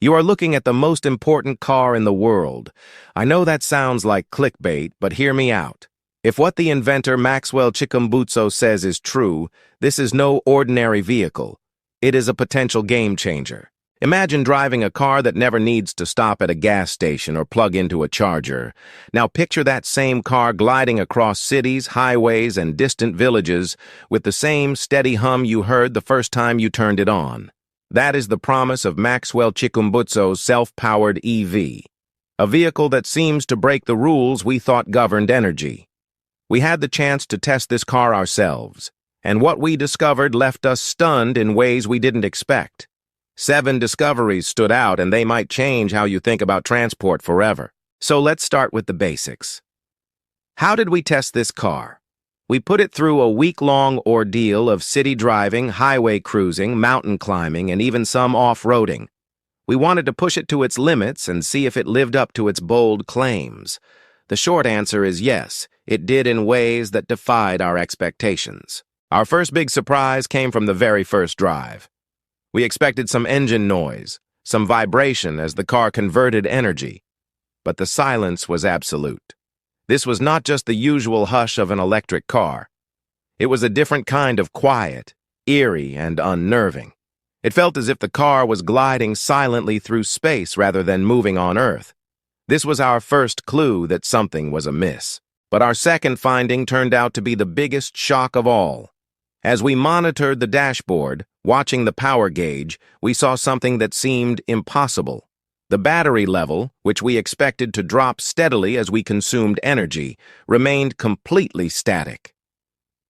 You are looking at the most important car in the world. I know that sounds like clickbait, but hear me out. If what the inventor Maxwell Chikumbutso says is true, this is no ordinary vehicle. It is a potential game changer. Imagine driving a car that never needs to stop at a gas station or plug into a charger. Now picture that same car gliding across cities, highways, and distant villages with the same steady hum you heard the first time you turned it on. That is the promise of Maxwell Chikumbutso's self-powered EV, a vehicle that seems to break the rules we thought governed energy. We had the chance to test this car ourselves, and what we discovered left us stunned in ways we didn't expect. 7 discoveries stood out, and they might change how you think about transport forever. So let's start with the basics. How did we test this car? We put it through a week-long ordeal of city driving, highway cruising, mountain climbing, and even some off-roading. We wanted to push it to its limits and see if it lived up to its bold claims. The short answer is yes, it did in ways that defied our expectations. Our first big surprise came from the very first drive. We expected some engine noise, some vibration as the car converted energy, but the silence was absolute. This was not just the usual hush of an electric car. It was a different kind of quiet, eerie, and unnerving. It felt as if the car was gliding silently through space rather than moving on Earth. This was our first clue that something was amiss. But our second finding turned out to be the biggest shock of all. As we monitored the dashboard, watching the power gauge, we saw something that seemed impossible. The battery level, which we expected to drop steadily as we consumed energy, remained completely static.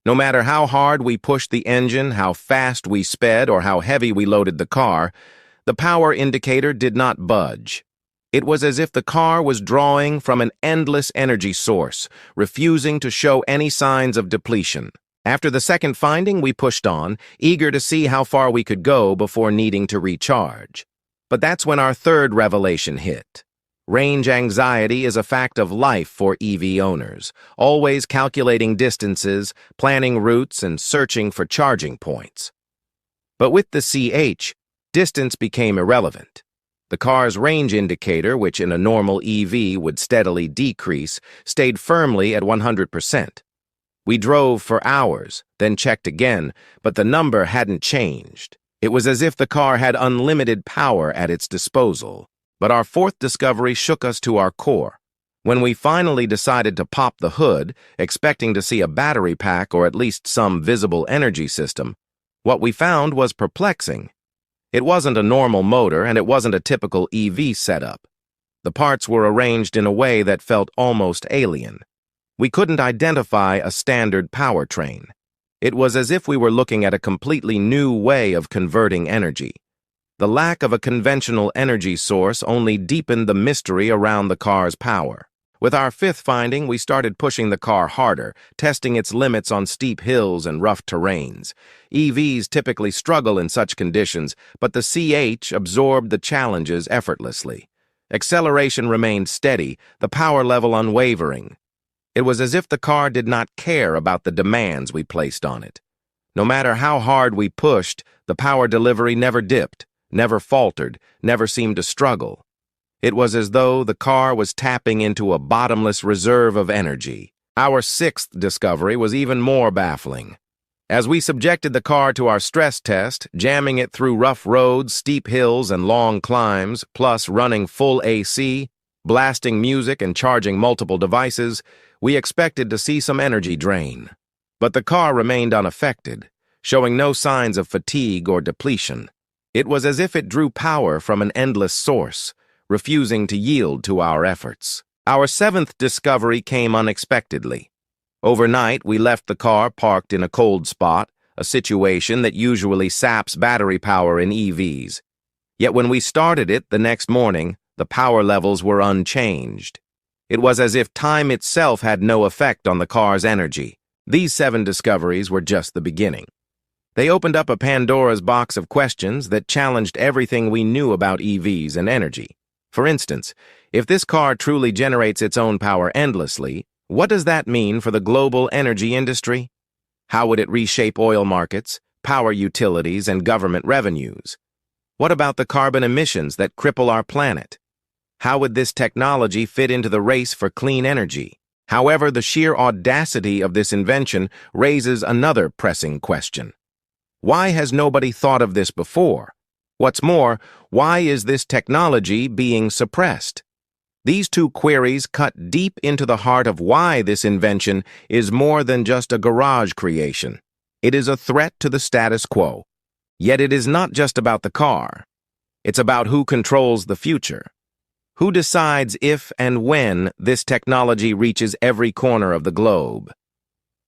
No matter how hard we pushed the engine, how fast we sped, or how heavy we loaded the car, the power indicator did not budge. It was as if the car was drawing from an endless energy source, refusing to show any signs of depletion. After the second finding, we pushed on, eager to see how far we could go before needing to recharge. But that's when our third revelation hit. Range anxiety is a fact of life for EV owners, always calculating distances, planning routes, and searching for charging points. But with the CH, distance became irrelevant. The car's range indicator, which in a normal EV would steadily decrease, stayed firmly at 100%. We drove for hours, then checked again, but the number hadn't changed. It was as if the car had unlimited power at its disposal. But our fourth discovery shook us to our core. When we finally decided to pop the hood, expecting to see a battery pack or at least some visible energy system, what we found was perplexing. It wasn't a normal motor, and it wasn't a typical EV setup. The parts were arranged in a way that felt almost alien. We couldn't identify a standard powertrain. It was as if we were looking at a completely new way of converting energy. The lack of a conventional energy source only deepened the mystery around the car's power. With our fifth finding, we started pushing the car harder, testing its limits on steep hills and rough terrains. EVs typically struggle in such conditions, but the CH absorbed the challenges effortlessly. Acceleration remained steady, the power level unwavering. It was as if the car did not care about the demands we placed on it. No matter how hard we pushed, the power delivery never dipped, never faltered, never seemed to struggle. It was as though the car was tapping into a bottomless reserve of energy. Our sixth discovery was even more baffling. As we subjected the car to our stress test, jamming it through rough roads, steep hills, and long climbs, plus running full AC, blasting music and charging multiple devices, we expected to see some energy drain. But the car remained unaffected, showing no signs of fatigue or depletion. It was as if it drew power from an endless source, refusing to yield to our efforts. Our seventh discovery came unexpectedly. Overnight, we left the car parked in a cold spot, a situation that usually saps battery power in EVs. Yet when we started it the next morning, the power levels were unchanged. It was as if time itself had no effect on the car's energy. These 7 discoveries were just the beginning. They opened up a Pandora's box of questions that challenged everything we knew about EVs and energy. For instance, if this car truly generates its own power endlessly, what does that mean for the global energy industry? How would it reshape oil markets, power utilities, and government revenues? What about the carbon emissions that cripple our planet? How would this technology fit into the race for clean energy? However, the sheer audacity of this invention raises another pressing question. Why has nobody thought of this before? What's more, why is this technology being suppressed? These two queries cut deep into the heart of why this invention is more than just a garage creation. It is a threat to the status quo. Yet it is not just about the car. It's about who controls the future. Who decides if and when this technology reaches every corner of the globe?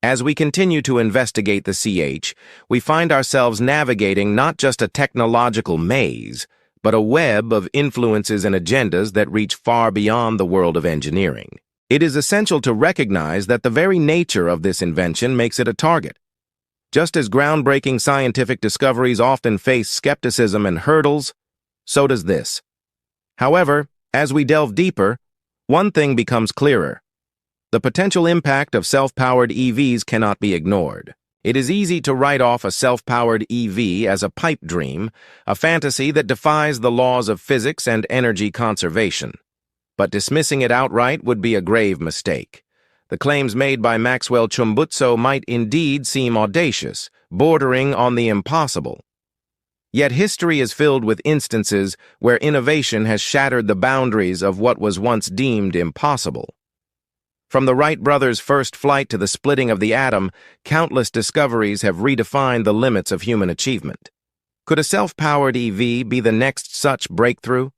As we continue to investigate the CH, we find ourselves navigating not just a technological maze, but a web of influences and agendas that reach far beyond the world of engineering. It is essential to recognize that the very nature of this invention makes it a target. Just as groundbreaking scientific discoveries often face skepticism and hurdles, so does this. However, as we delve deeper, one thing becomes clearer. The potential impact of self-powered EVs cannot be ignored. It is easy to write off a self-powered EV as a pipe dream, a fantasy that defies the laws of physics and energy conservation. But dismissing it outright would be a grave mistake. The claims made by Maxwell Chikumbutso might indeed seem audacious, bordering on the impossible. Yet history is filled with instances where innovation has shattered the boundaries of what was once deemed impossible. From the Wright brothers' first flight to the splitting of the atom, countless discoveries have redefined the limits of human achievement. Could a self-powered EV be the next such breakthrough?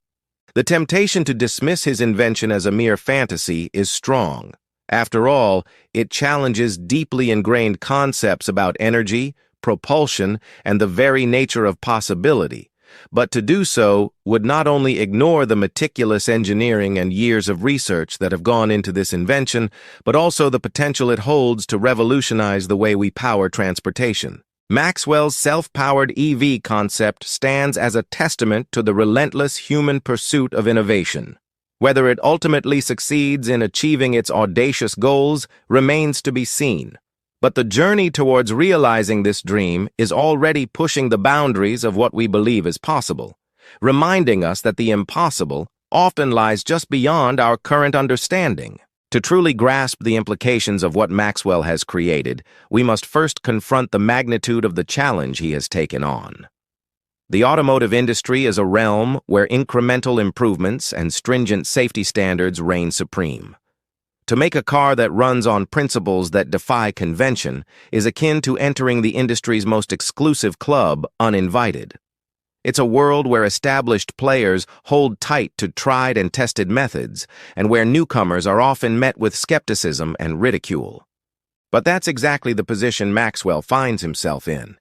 The temptation to dismiss his invention as a mere fantasy is strong. After all, it challenges deeply ingrained concepts about energy, propulsion, and the very nature of possibility. But to do so would not only ignore the meticulous engineering and years of research that have gone into this invention, but also the potential it holds to revolutionize the way we power transportation. Maxwell's self-powered EV concept stands as a testament to the relentless human pursuit of innovation. Whether it ultimately succeeds in achieving its audacious goals remains to be seen. But the journey towards realizing this dream is already pushing the boundaries of what we believe is possible, reminding us that the impossible often lies just beyond our current understanding. To truly grasp the implications of what Maxwell has created, we must first confront the magnitude of the challenge he has taken on. The automotive industry is a realm where incremental improvements and stringent safety standards reign supreme. To make a car that runs on principles that defy convention is akin to entering the industry's most exclusive club uninvited. It's a world where established players hold tight to tried and tested methods, and where newcomers are often met with skepticism and ridicule. But that's exactly the position Maxwell finds himself in.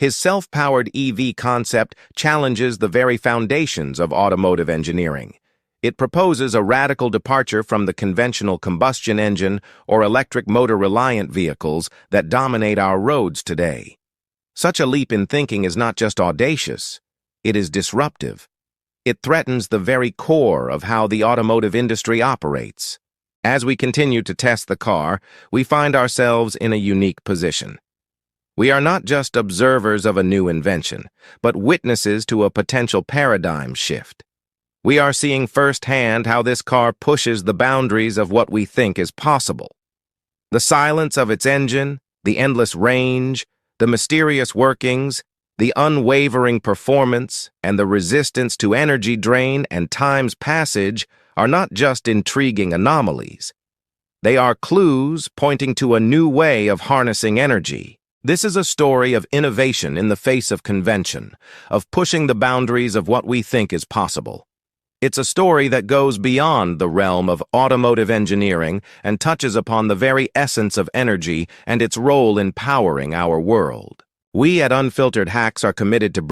His self-powered EV concept challenges the very foundations of automotive engineering. It proposes a radical departure from the conventional combustion engine or electric motor-reliant vehicles that dominate our roads today. Such a leap in thinking is not just audacious, it is disruptive. It threatens the very core of how the automotive industry operates. As we continue to test the car, we find ourselves in a unique position. We are not just observers of a new invention, but witnesses to a potential paradigm shift. We are seeing firsthand how this car pushes the boundaries of what we think is possible. The silence of its engine, the endless range, the mysterious workings, the unwavering performance, and the resistance to energy drain and time's passage are not just intriguing anomalies. They are clues pointing to a new way of harnessing energy. This is a story of innovation in the face of convention, of pushing the boundaries of what we think is possible. It's a story that goes beyond the realm of automotive engineering and touches upon the very essence of energy and its role in powering our world. We at Unfiltered Hacks are committed to